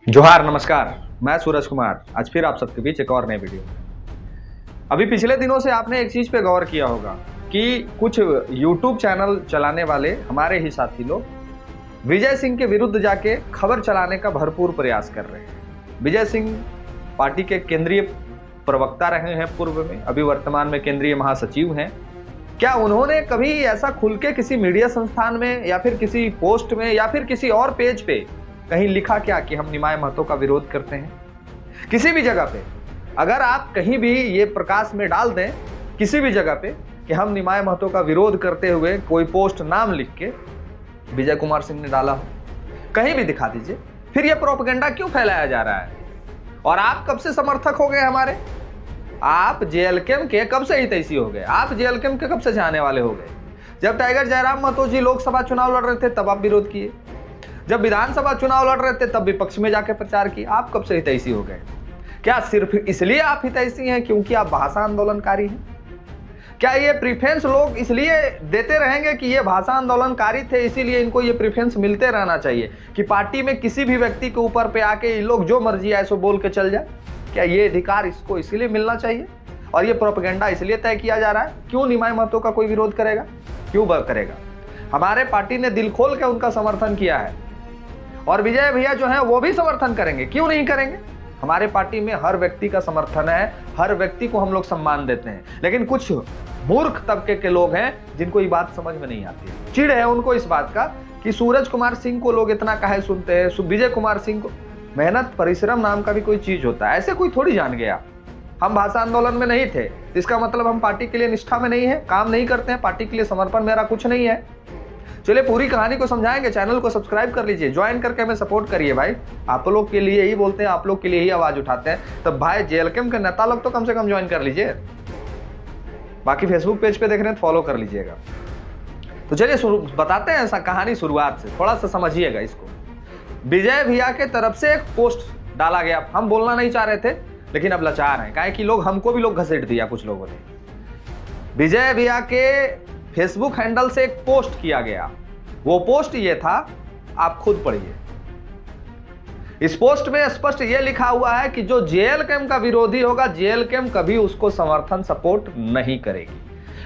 जोहार नमस्कार। मैं सूरज कुमार आज फिर आप सबके बीच एक और नए वीडियो। अभी पिछले दिनों से आपने एक चीज पे गौर किया होगा कि कुछ YouTube चैनल चलाने वाले हमारे ही साथी लोग विजय सिंह के विरुद्ध जाके खबर चलाने का भरपूर प्रयास कर रहे हैं। विजय सिंह पार्टी के केंद्रीय प्रवक्ता रहे हैं पूर्व में, अभी वर्तमान में केंद्रीय महासचिव हैं। क्या उन्होंने कभी ऐसा खुल के किसी मीडिया संस्थान में या फिर किसी पोस्ट में या फिर किसी और पेज पे कहीं लिखा क्या कि हम निमाय महतो का विरोध करते हैं? किसी भी जगह पे अगर आप कहीं भी ये प्रकाश में डाल दें किसी भी जगह पे कि हम निमाय महतो का विरोध करते हुए कोई पोस्ट नाम लिख के विजय कुमार सिंह ने डाला हो, कहीं भी दिखा दीजिए, फिर ये प्रोपेगेंडा क्यों फैलाया जा रहा है? और आप कब से समर्थक हो गए हमारे? आप जेएलकेम के कब से हितैषी हो गए? आप जेएलकेम के कब से जाने वाले हो गए? जब टाइगर जयराम महतो जी लोकसभा चुनाव लड़ रहे थे तब आप विरोध किए, जब विधानसभा चुनाव लड़ रहे थे तब विपक्ष में जाके प्रचार किया। आप कब से हितैषी हो गए? क्या सिर्फ इसलिए आप हितैषी हैं क्योंकि आप भाषा आंदोलनकारी हैं? क्या ये प्रीफरेंस लोग इसलिए देते रहेंगे कि ये भाषा आंदोलनकारी थे इसीलिए इनको ये प्रीफरेंस मिलते रहना चाहिए कि पार्टी में किसी भी व्यक्ति के ऊपर पे आके ये लोग जो मर्जी आए सो बोल के चल जाए? क्या ये अधिकार इसको इसलिए मिलना चाहिए और ये प्रोपेगेंडा इसलिए तय किया जा रहा है? क्यों निमाय महतो का कोई विरोध करेगा? क्यों करेगा? हमारे पार्टी ने दिल खोल के उनका समर्थन किया है और विजय भैया जो है वो भी समर्थन करेंगे, क्यों नहीं करेंगे? हमारे पार्टी में हर व्यक्ति का समर्थन है, हर व्यक्ति को हम लोग सम्मान देते हैं, लेकिन कुछ मूर्ख तबके के लोग हैं जिनको ये बात समझ में नहीं आती है। चिढ़ है उनको इस बात का कि सूरज कुमार सिंह को लोग इतना काहे सुनते हैं, विजय कुमार सिंह को। मेहनत परिश्रम नाम का भी कोई चीज होता है, ऐसे कोई थोड़ी जान गया। हम भाषा आंदोलन में नहीं थे इसका मतलब हम पार्टी के लिए निष्ठा में नहीं है, काम नहीं करते हैं, पार्टी के लिए समर्पण मेरा कुछ नहीं है। चलिए पूरी कहानी को समझाएंगे। चैनल को सब्सक्राइब कर लीजिए, ज्वाइन करके हमें सपोर्ट करिए भाई। आप लोग के लिए ही बोलते हैं, आप लोग के लिए ही आवाज उठाते हैं, तब भाई जेएलकेम के नेता लोग तो कम से कम ज्वाइन कर लीजिए। बाकी फेसबुक पेज पे देख रहे हैं तो फॉलो कर लीजिएगा। तो चलिए बताते हैं ऐसा कहानी शुरुआत से, थोड़ा सा समझिएगा इसको। विजय भैया के तरफ से एक पोस्ट डाला गया, हम बोलना नहीं चाह रहे थे लेकिन अब लाचार हैं, काहे कि लोग हमको भी लोग घसीट दिया कुछ लोगों ने। विजय भैया के फेसबुक हैंडल से एक पोस्ट किया गया, वो पोस्ट ये था, आप खुद पढ़िए। इस पोस्ट में स्पष्ट ये लिखा हुआ है कि जो जेएलकेम का विरोधी होगा जेएलकेम कभी उसको समर्थन सपोर्ट नहीं करेगी।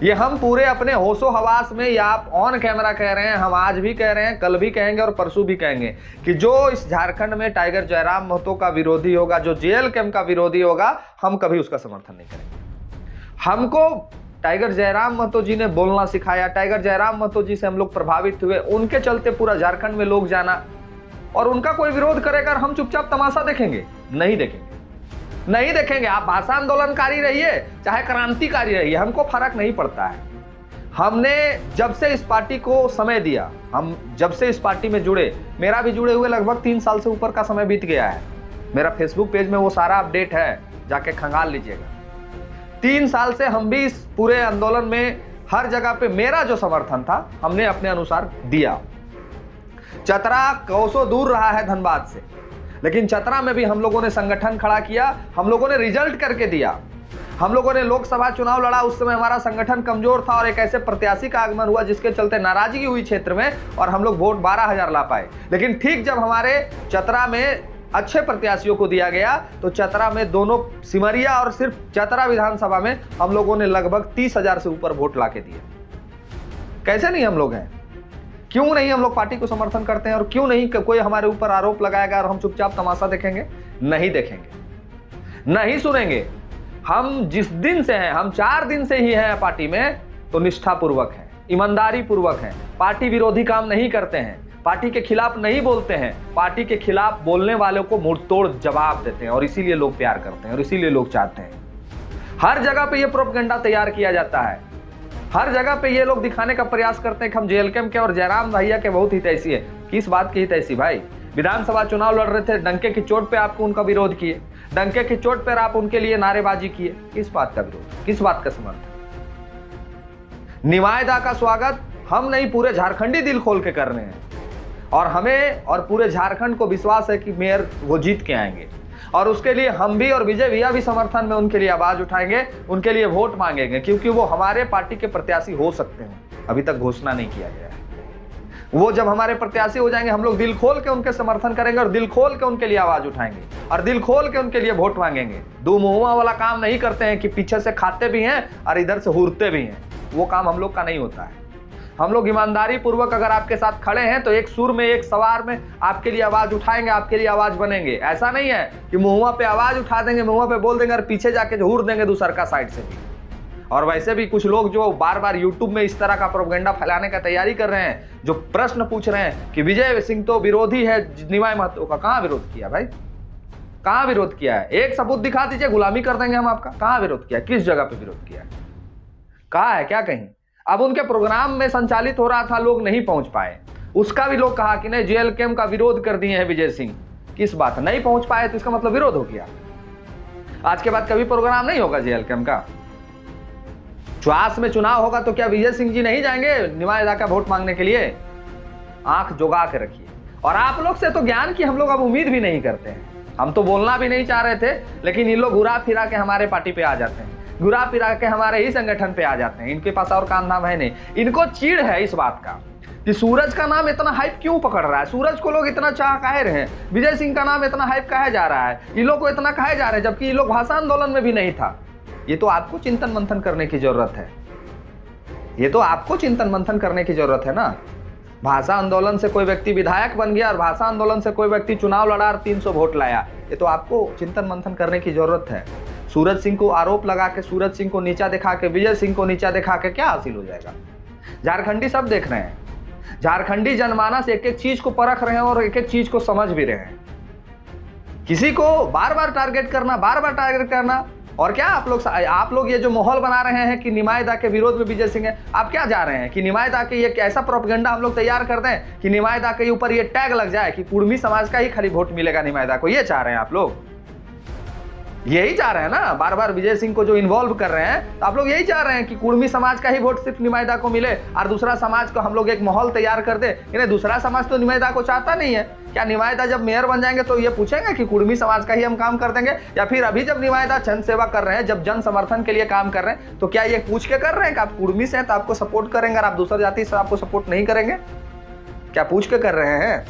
ये हम पूरे अपने होशो हवास में या आप ऑन कैमरा कह रहे हैं, हम आज भी कह रहे हैं, कल भी कहेंगे और परसों भी कहेंगे कि जो इस झारखंड में टाइगर जयराम महतो का विरोधी होगा, जो जेएलकेम का विरोधी होगा, हम कभी उसका समर्थन नहीं करेंगे। हमको टाइगर जयराम महतो जी ने बोलना सिखाया, टाइगर जयराम महतो जी से हम लोग प्रभावित हुए, उनके चलते पूरा झारखंड में लोग जाना, और उनका कोई विरोध करेगा और हम चुपचाप तमाशा देखेंगे? नहीं देखेंगे, नहीं देखेंगे। आप भाषा आंदोलनकारी रहिए चाहे क्रांतिकारी रहिए, हमको फर्क नहीं पड़ता है। हमने जब से इस पार्टी को समय दिया, हम जब से इस पार्टी में जुड़े, मेरा भी जुड़े हुए लगभग 3 साल से ऊपर का समय बीत गया है। मेरा फेसबुक पेज में वो सारा अपडेट है, जाके खंगाल लीजिएगा। 3 साल से हम भी इस पूरे आंदोलन में हर जगह पे मेरा जो समर्थन था हमने अपने अनुसार दिया। चतरा कोसों दूर रहा है धनबाद से, लेकिन चतरा में भी हम लोगों ने संगठन खड़ा किया, हम लोगों ने रिजल्ट करके दिया। हम लोगों ने लोकसभा चुनाव लड़ा, उस समय हमारा संगठन कमजोर था और एक ऐसे प्रत्याशी का आगमन हुआ जिसके चलते नाराजगी हुई क्षेत्र में और हम लोग वोट 12,000 ला पाए। लेकिन ठीक जब हमारे चतरा में अच्छे प्रत्याशियों को दिया गया तो चतरा में दोनों सिमरिया और सिर्फ चतरा विधानसभा में हम लोगों ने लगभग 30,000 से ऊपर वोट लाके दिए। कैसे नहीं हम लोग हैं? क्यों नहीं हम लोग पार्टी को समर्थन करते हैं और क्यों नहीं कोई हमारे ऊपर आरोप लगाएगा और हम चुपचाप तमाशा देखेंगे? नहीं देखेंगे, नहीं सुनेंगे। हम जिस दिन से हैं, हम 4 दिन से ही हैं पार्टी में, तो निष्ठापूर्वक हैं, ईमानदारी पूर्वक हैं, पार्टी विरोधी काम नहीं करते हैं, पार्टी के खिलाफ नहीं बोलते हैं, पार्टी के खिलाफ बोलने वालों को मुंहतोड़ जवाब देते हैं और इसीलिए लोग प्यार करते हैं और इसीलिए लोग चाहते हैं। हर जगह पे ये प्रोपेगेंडा तैयार किया जाता है, हर जगह पे ये लोग दिखाने का प्रयास करते हैं कि हम जेएलकेम के और जयराम भैया के बहुत हितैषी है। किस बात की हितैषी भाई? विधानसभा चुनाव लड़ रहे थे, डंके की चोट पे आपको उनका विरोध किए, डंके की चोट पर आप उनके लिए नारेबाजी किए। किस बात का विरोध, किस बात का समर्थन? निमायदा का स्वागत हम नहीं, पूरे झारखंडी दिल खोल के कर रहे हैं और हमें और पूरे झारखंड को विश्वास है कि मेयर वो जीत के आएंगे और उसके लिए हम भी और विजय भैया भी समर्थन में उनके लिए आवाज उठाएंगे, उनके लिए वोट मांगेंगे, क्योंकि वो हमारे पार्टी के प्रत्याशी हो सकते हैं। अभी तक घोषणा नहीं किया गया है। वो जब हमारे प्रत्याशी हो जाएंगे, हम लोग दिल खोल के उनके समर्थन करेंगे और दिल खोल के उनके लिए आवाज उठाएंगे और दिल खोल के उनके लिए वोट मांगेंगे। दो मुहुआ वाला काम नहीं करते हैं कि पीछे से खाते भी हैं और इधर से हुरते भी हैं। वो काम हम लोग का नहीं होता है। हम लोग ईमानदारी पूर्वक अगर आपके साथ खड़े हैं तो एक सुर में, एक सवार में आपके लिए आवाज उठाएंगे, आपके लिए आवाज बनेंगे। ऐसा नहीं है कि मुहुआ पे आवाज उठा देंगे, मुहुआ पे बोल देंगे और पीछे जाके हुर देंगे दूसर का साइड से भी। और वैसे भी कुछ लोग जो बार बार यूट्यूब में इस तरह का प्रोपेगेंडा फैलाने का तैयारी कर रहे हैं, जो प्रश्न पूछ रहे हैं कि विजय सिंह तो विरोधी है निमाय महतो का, कहां विरोध किया भाई? कहां विरोध किया है? एक सबूत दिखा दीजिए, गुलामी कर देंगे हम आपका। कहां विरोध किया? किस जगह पे विरोध किया? कहा है क्या कहीं? अब उनके प्रोग्राम में संचालित हो रहा था, लोग नहीं पहुंच पाए, उसका भी लोग कहा कि नहीं जेएलकेएम का विरोध कर दिए हैं विजय सिंह। किस बात? नहीं पहुंच पाए तो इसका मतलब विरोध हो गया। आज के बाद कभी प्रोग्राम नहीं होगा जेएलकेएम का। च्वास में चुनाव होगा तो क्या विजय सिंह जी नहीं जाएंगे निमायदा का वोट मांगने के लिए? आंख जुगा के रखिए। और आप लोग से तो ज्ञान की हम लोग अब उम्मीद भी नहीं करते हैं। हम तो बोलना भी नहीं चाह रहे थे, लेकिन ये लोग घुरा फिरा के हमारे पार्टी पे आ जाते हैं, घुरा फिरा के हमारे ही संगठन पे आ जाते हैं। इनके पास और काम धाम है नहीं। इनको चिढ़ है इस बात का कि सूरज का नाम इतना हाइप क्यों पकड़ रहा है, सूरज को लोग इतना चाह काहे रहे हैं, विजय सिंह का नाम इतना हाइप कहे जा रहा है, इन लोग को इतना कहे जा रहे हैं, जबकि ये लोग भाषा आंदोलन में भी नहीं था। ये तो आपको चिंतन मंथन करने की जरूरत है। ये तो आपको चिंतन मंथन करने की जरूरत है ना। भाषा आंदोलन से कोई व्यक्ति विधायक बन गया और भाषा आंदोलन से कोई व्यक्ति चुनाव लड़ा और 300 वोट लाया। ये तो आपको चिंतन मंथन करने की जरूरत है। सूरज सिंह को आरोप लगा के, सूरज सिंह को नीचा दिखा के, विजय सिंह को नीचा दिखा के क्या हासिल हो जाएगा? झारखंडी सब देख रहे हैं। झारखंडी जनमानस एक एक चीज को परख रहे हैं और एक एक चीज को समझ भी रहे हैं। किसी को बार बार टारगेट करना, बार बार टारगेट करना। और क्या आप लोग ये जो माहौल बना रहे हैं कि निमायदा के विरोध में विजय सिंह है, आप क्या जा रहे हैं कि निमायदा के ये ऐसा प्रोपेगेंडा हम लोग तैयार कर दें कि निमायदा के ऊपर ये टैग लग जाए कि कुर्मी समाज का ही खाली वोट मिलेगा निमायदा को? ये चाह रहे हैं आप लोग? यही चाह रहे हैं ना? बार बार विजय सिंह को जो इन्वॉल्व कर रहे हैं, तो आप लोग यही चाह रहे हैं कि कुर्मी समाज का ही वोट सिर्फ निमायदा को मिले और दूसरा समाज को हम लोग एक माहौल तैयार कर दे। इन्हें दूसरा समाज तो निमायदा को चाहता नहीं है। क्या निमायदा जब मेयर बन जाएंगे तो ये पूछेंगे कि कुर्मी समाज का ही हम काम कर देंगे? या फिर अभी जब निमायदा जन सेवा कर रहे हैं, जब जन समर्थन के लिए काम कर रहे हैं, तो क्या ये पूछ के कर रहे हैं कि आप कुर्मी से हैं तो आपको सपोर्ट करेंगे और आप दूसरा जाति से आपको सपोर्ट नहीं करेंगे? क्या पूछ के कर रहे हैं?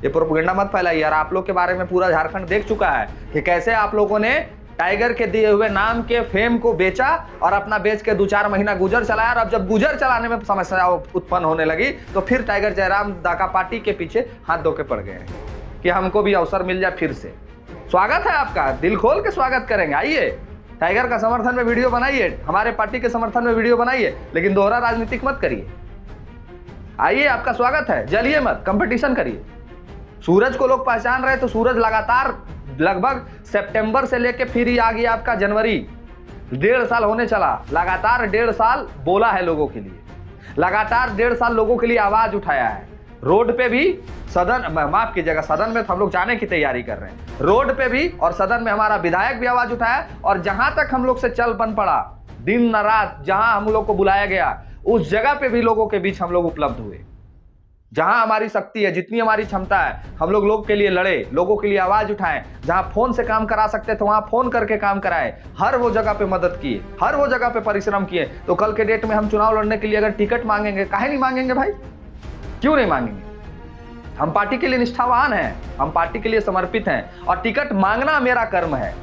ये प्रोपेगेंडा मत फैलाइए। और आप लोग के बारे में पूरा झारखंड देख चुका है कि कैसे आप लोगों ने टाइगर के दिए हुए नाम के फेम को बेचा और अपना बेच के 2-4 महीना गुजर चलाया। और अब जब गुजर चलाने में समस्या उत्पन्न होने लगी तो फिर टाइगर जयराम दाका पार्टी के पीछे हाथ धो के पड़ गए कि हमको भी अवसर मिल जाए फिर से। स्वागत है आपका, दिल खोल के स्वागत करेंगे। आइए, टाइगर का समर्थन में वीडियो बनाइए, हमारे पार्टी के समर्थन में वीडियो बनाइए, लेकिन दोहरा राजनीतिक मत करिए। आइए, आपका स्वागत है, जलिए मत, कंपटीशन करिए। सूरज को लोग पहचान रहे तो सूरज लगातार लगभग सितंबर से लेके फिर ही आ गया आपका जनवरी, 1.5 साल होने चला। लगातार 1.5 साल बोला है लोगों के लिए, लगातार 1.5 साल लोगों के लिए आवाज उठाया है। रोड पे भी, सदन, माफ कीजिएगा, सदन में तो हम लोग जाने की तैयारी कर रहे हैं, रोड पे भी और सदन में हमारा विधायक भी आवाज उठाया। और जहां तक हम लोग से चल बन पड़ा, दिन न रात जहां हम लोग को बुलाया गया, उस जगह पे भी लोगों के बीच हम लोग उपलब्ध हुए। जहां हमारी शक्ति है, जितनी हमारी क्षमता है, हम लोग के लिए लड़े, लोगों के लिए आवाज उठाएं। जहां फोन से काम करा सकते थे वहां फोन करके काम कराए, हर वो जगह पे मदद किए, हर वो जगह पे परिश्रम किए। तो कल के डेट में हम चुनाव लड़ने के लिए अगर टिकट मांगेंगे, काहे नहीं मांगेंगे भाई? क्यों नहीं मांगेंगे? हम पार्टी के लिए निष्ठावान हैं, हम पार्टी के लिए समर्पित हैं और टिकट मांगना मेरा कर्म है,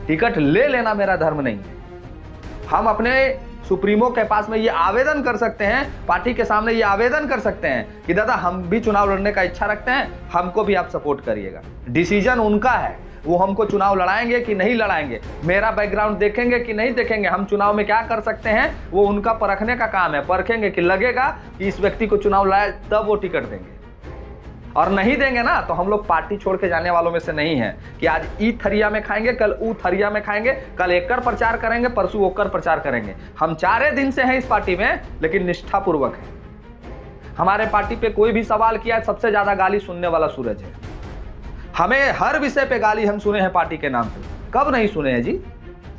टिकट ले लेना मेरा धर्म नहीं है। हम अपने सुप्रीमो के पास में ये आवेदन कर सकते हैं, पार्टी के सामने ये आवेदन कर सकते हैं कि दादा हम भी चुनाव लड़ने का इच्छा रखते हैं, हमको भी आप सपोर्ट करिएगा। डिसीजन उनका है, वो हमको चुनाव लड़ाएंगे कि नहीं लड़ाएंगे, मेरा बैकग्राउंड देखेंगे कि नहीं देखेंगे, हम चुनाव में क्या कर सकते हैं, वो उनका परखने का काम है। परखेंगे कि लगेगा कि इस व्यक्ति को चुनाव लड़ाए, तब वो टिकट देंगे। और नहीं देंगे ना तो हम लोग पार्टी छोड़ के जाने वालों में से नहीं है कि आज ई थरिया में खाएंगे, कल ऊ थरिया में खाएंगे, कल एकर प्रचार करेंगे, परसों ओकर प्रचार करेंगे। हम 4 दिन से हैं इस पार्टी में, लेकिन निष्ठापूर्वक है। हमारे पार्टी पे कोई भी सवाल किया, सबसे ज्यादा गाली सुनने वाला सूरज है। हमें हर विषय पे गाली हम सुने हैं पार्टी के नाम पे, कब नहीं सुने हैं जी?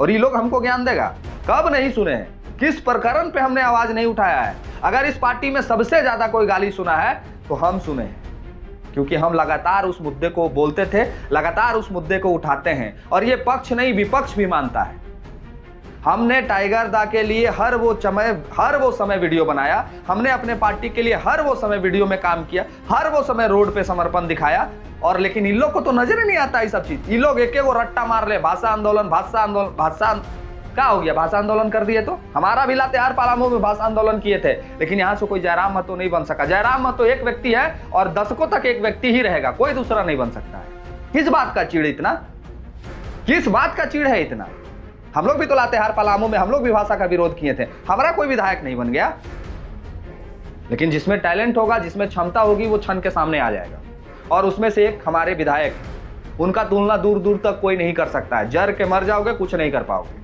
और ये लोग हमको ज्ञान देगा, कब नहीं सुने हैं? किस प्रकरण पे हमने आवाज नहीं उठाया है? अगर इस पार्टी में सबसे ज्यादा कोई गाली सुना है तो हम सुने हैं, क्योंकि हम लगातार उस मुद्दे को बोलते थे, लगातार उस मुद्दे को उठाते हैं। और ये पक्ष नहीं विपक्ष भी मानता है। हमने टाइगर दा के लिए हर वो समय वीडियो बनाया, हमने अपने पार्टी के लिए हर वो समय वीडियो में काम किया, हर वो समय रोड पे समर्पण दिखाया। और लेकिन इन लोग को तो नजर ही नहीं आता ये सब चीज। इन लोग एक वो रट्टा मार ले, भाषा आंदोलन क्या हो गया, भाषा आंदोलन कर दिए। तो हमारा भी लातेहार पालामू में भाषा आंदोलन किए थे, लेकिन यहाँ से कोई जयराम महतो नहीं बन सका। जयराम महतो एक व्यक्ति है और दशकों तक एक व्यक्ति ही रहेगा, कोई दूसरा नहीं बन सकता है। किस बात का चिड़ इतना, किस बात का चिड़ है इतना? हम लोग भी तो लातेहार पालामू में हम लोग भी भाषा का विरोध किए थे, हमारा कोई विधायक नहीं बन गया। लेकिन जिसमें टैलेंट होगा, जिसमें क्षमता होगी, वो क्षण के सामने आ जाएगा। और उसमें से एक हमारे विधायक, उनका तुलना दूर दूर तक कोई नहीं कर सकता है। जर के मर जाओगे, कुछ नहीं कर पाओगे।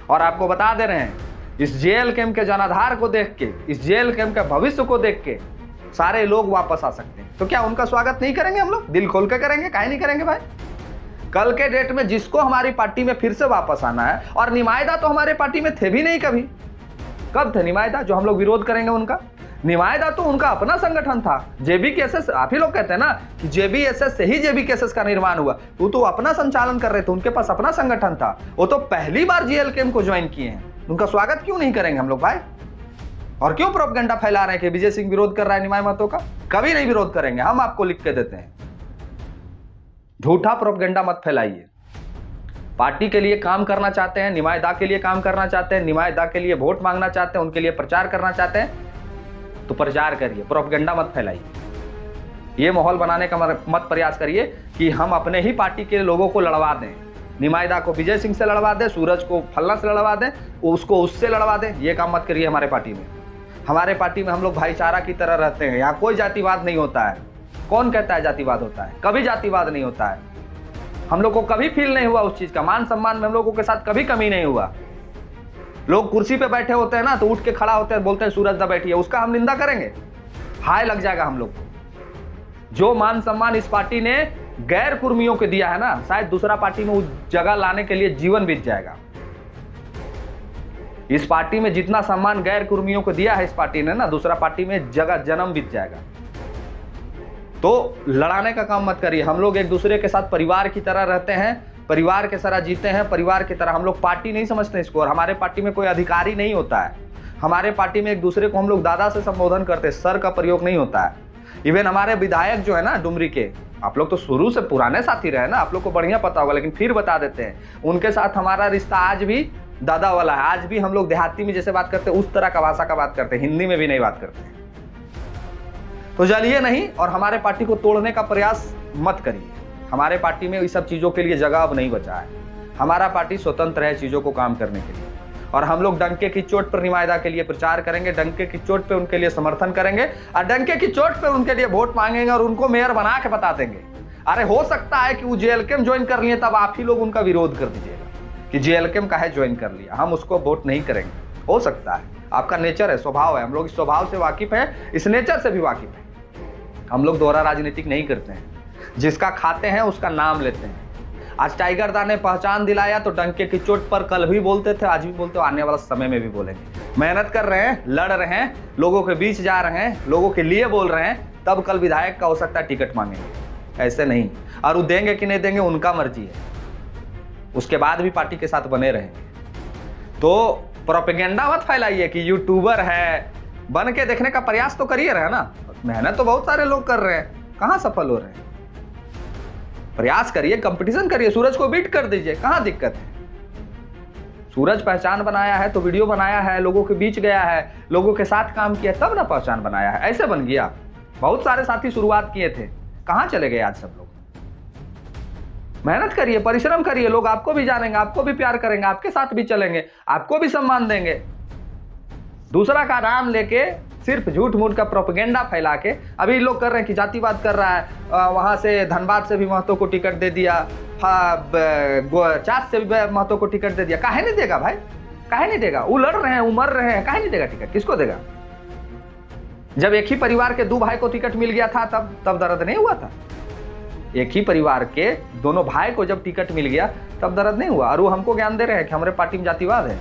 और आपको बता दे रहे हैं, इस जेल कैंप के जनाधार को देख के, इस जेल कैंप के भविष्य को देख के सारे लोग वापस आ सकते हैं। तो क्या उनका स्वागत नहीं करेंगे? हम लोग दिल खोल के करेंगे, काहे नहीं करेंगे भाई? कल के डेट में जिसको हमारी पार्टी में फिर से वापस आना है, और निमायदा तो हमारे पार्टी में थे भी नहीं कभी। कब थे निमायदा जो हम लोग विरोध करेंगे उनका? निमायदा तो उनका अपना संगठन था। जेबीकेएसएस, आप ही लोग कहते हैं ना कि जेबीएसएस से ही जेबीकेएसएस का निर्माण हुआ, तो अपना संचालन कर रहे थे, उनके पास अपना संगठन था। वो तो पहली बार जेएलकेएम को ज्वाइन किए हैं, उनका स्वागत क्यों नहीं करेंगे हम लोग भाई? और क्यों प्रोपगेंडा फैला रहे हैं कि विजय सिंह विरोध कर रहा है निमाय महतो का? कभी नहीं विरोध करेंगे, हम आपको लिख के देते हैं। झूठा प्रोपगेंडा मत फैलाइए। पार्टी के लिए काम करना चाहते हैं, निमायदा के लिए काम करना चाहते हैं, निमायदा के लिए वोट मांगना चाहते हैं, उनके लिए प्रचार करना चाहते हैं, तो प्रचार करिए, प्रोपगेंडा मत फैलाइए। ये माहौल बनाने का मत प्रयास करिए कि हम अपने ही पार्टी के लोगों को लड़वा दें। निमायदा को विजय सिंह से लड़वा दें, सूरज को फलना से लड़वा दें, उसको उससे लड़वा दें। ये काम मत करिए हमारे पार्टी में। हमारे पार्टी में हम लोग भाईचारा की तरह रहते हैं। यहाँ कोई जातिवाद नहीं होता है। कौन कहता है जातिवाद होता है? कभी जातिवाद नहीं होता है। हम लोग को कभी फील नहीं हुआ उस चीज का। मान सम्मान में हम लोगों के साथ कभी कमी नहीं हुआ। लोग कुर्सी पे बैठे होते हैं ना, तो उठ के खड़ा होते हैं, बोलते हैं सूरज दा बैठिए, उसका हम निंदा करेंगे? हाय लग जाएगा हम लोग को। जो मान सम्मान इस पार्टी ने गैर कुर्मियों को दिया है ना, शायद दूसरा पार्टी में उस जगह लाने के लिए जीवन बीत जाएगा। इस पार्टी में जितना सम्मान गैर कुर्मियों को दिया है इस पार्टी ने ना, दूसरा पार्टी में जगह जन्म बीत जाएगा। तो लड़ाने का काम मत करिए। हम लोग एक दूसरे के साथ परिवार की तरह रहते हैं, परिवार के तरह जीते हैं, परिवार की तरह। हम लोग पार्टी नहीं समझते इसको। और हमारे पार्टी में कोई अधिकारी नहीं होता है। हमारे पार्टी में एक दूसरे को हम लोग दादा से संबोधन करते हैं, सर का प्रयोग नहीं होता है। इवन हमारे विधायक जो है ना डुमरी के, आप लोग तो शुरू से पुराने साथी रहे ना, आप लोग को बढ़िया पता होगा, लेकिन फिर बता देते हैं, उनके साथ हमारा रिश्ता आज भी दादा वाला है। आज भी हम लोग देहाती में जैसे बात करते हैं उस तरह का भाषा का बात करते हैं, हिंदी में भी नहीं बात करते हैं। तो जलिए नहीं और हमारे पार्टी को तोड़ने का प्रयास मत करिए। हमारे पार्टी में इस सब चीज़ों के लिए जगह अब नहीं बचा है। हमारा पार्टी स्वतंत्र है चीज़ों को काम करने के लिए। और हम लोग डंके की चोट पर निमायदा के लिए प्रचार करेंगे, डंके की चोट पे उनके लिए समर्थन करेंगे, और डंके की चोट पे उनके लिए वोट मांगेंगे और उनको मेयर बना के बता देंगे। अरे हो सकता है कि वो जेएलकेएम ज्वाइन कर लिए, तब आप ही लोग उनका विरोध कर दीजिएगा कि जेएलकेएम का है ज्वाइन कर लिया, हम उसको वोट नहीं करेंगे। हो सकता है, आपका नेचर है, स्वभाव है। हम लोग इस स्वभाव से वाकिफ है, इस नेचर से भी वाकिफ है। हम लोग दोहरा राजनीतिक नहीं करते हैं। जिसका खाते हैं उसका नाम लेते हैं। आज टाइगर दा ने पहचान दिलाया तो डंके की चोट पर कल भी बोलते थे, आज भी बोलते हो, आने वाला समय में भी बोलेंगे। मेहनत कर रहे हैं, लड़ रहे हैं, लोगों के बीच जा रहे हैं, लोगों के लिए बोल रहे हैं, तब कल विधायक का हो सकता है टिकट मांगेंगे। ऐसे नहीं। और वो देंगे कि नहीं देंगे उनका मर्जी है, उसके बाद भी पार्टी के साथ बने रहेंगे। तो प्रोपेगेंडा मत फैलाइए कि यूट्यूबर है, बन के देखने का प्रयास तो करिए रहे ना। मेहनत तो बहुत सारे लोग कर रहे हैं, कहाँ सफल हो रहे हैं? प्रयास करिए, कंपटीशन करिए, सूरज को बीट कर दीजिए, कहाँ दिक्कत है? सूरज पहचान बनाया है तो वीडियो बनाया है, लोगों के बीच गया है, लोगों के साथ काम किया, तब ना पहचान बनाया है। ऐसे बन गया। बहुत सारे साथी शुरुआत किए थे, कहाँ चले गए आज सब लोग? मेहनत करिए, परिश्रम करिए, लोग आपको भी जानेंगे, आपको भी प्यार करेंगे, आपके साथ भी चलेंगे, आपको भी सम्मान देंगे। दूसरा का नाम लेके सिर्फ झूठ मूठ का प्रोपेगेंडा फैला के अभी लोग कर रहे हैं कि जातिवाद कर रहा है। वहां से धनबाद से भी महतो को टिकट दे दिया, चास से भी महतो को टिकट दे दिया। काहे नहीं देगा भाई? काहे नहीं देगा? वो लड़ रहे हैं, उमर रहे हैं, काहे नहीं देगा टिकट? किसको देगा? जब एक ही परिवार के दो भाई को टिकट मिल गया था तब दर्द नहीं हुआ था? एक ही परिवार के दोनों भाई को जब टिकट मिल गया तब दर्द नहीं हुआ? और वो हमको ज्ञान दे रहे हैं कि हमारे पार्टी में जातिवाद है।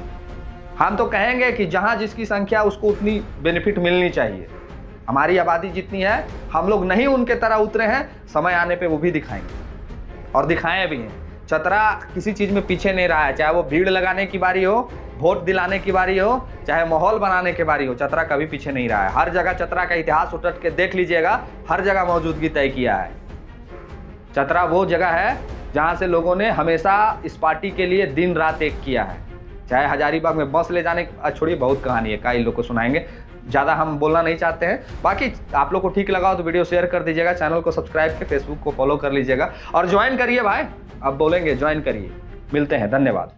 हम तो कहेंगे कि जहां जिसकी संख्या उसको उतनी बेनिफिट मिलनी चाहिए। हमारी आबादी जितनी है, हम लोग नहीं उनके तरह उतरे हैं, समय आने पे वो भी दिखाएंगे और दिखाएं भी हैं। चतरा किसी चीज में पीछे नहीं रहा है, चाहे वो भीड़ लगाने की बारी हो, वोट दिलाने की बारी हो, चाहे माहौल बनाने की बारी हो, चतरा कभी पीछे नहीं रहा है। हर जगह चतरा का इतिहास उलट के देख लीजिएगा, हर जगह मौजूदगी तय किया है। चतरा वो जगह है जहां से लोगों ने हमेशा इस पार्टी के लिए दिन रात एक किया है। चाहे हजारीबाग में बस ले जाने, छोड़िए बहुत कहानी है, कई लोग को सुनाएंगे, ज़्यादा हम बोलना नहीं चाहते हैं। बाकी आप लोग को ठीक लगा हो तो वीडियो शेयर कर दीजिएगा, चैनल को सब्सक्राइब के फेसबुक को फॉलो कर लीजिएगा और ज्वाइन करिए भाई। अब बोलेंगे ज्वाइन करिए। मिलते हैं, धन्यवाद।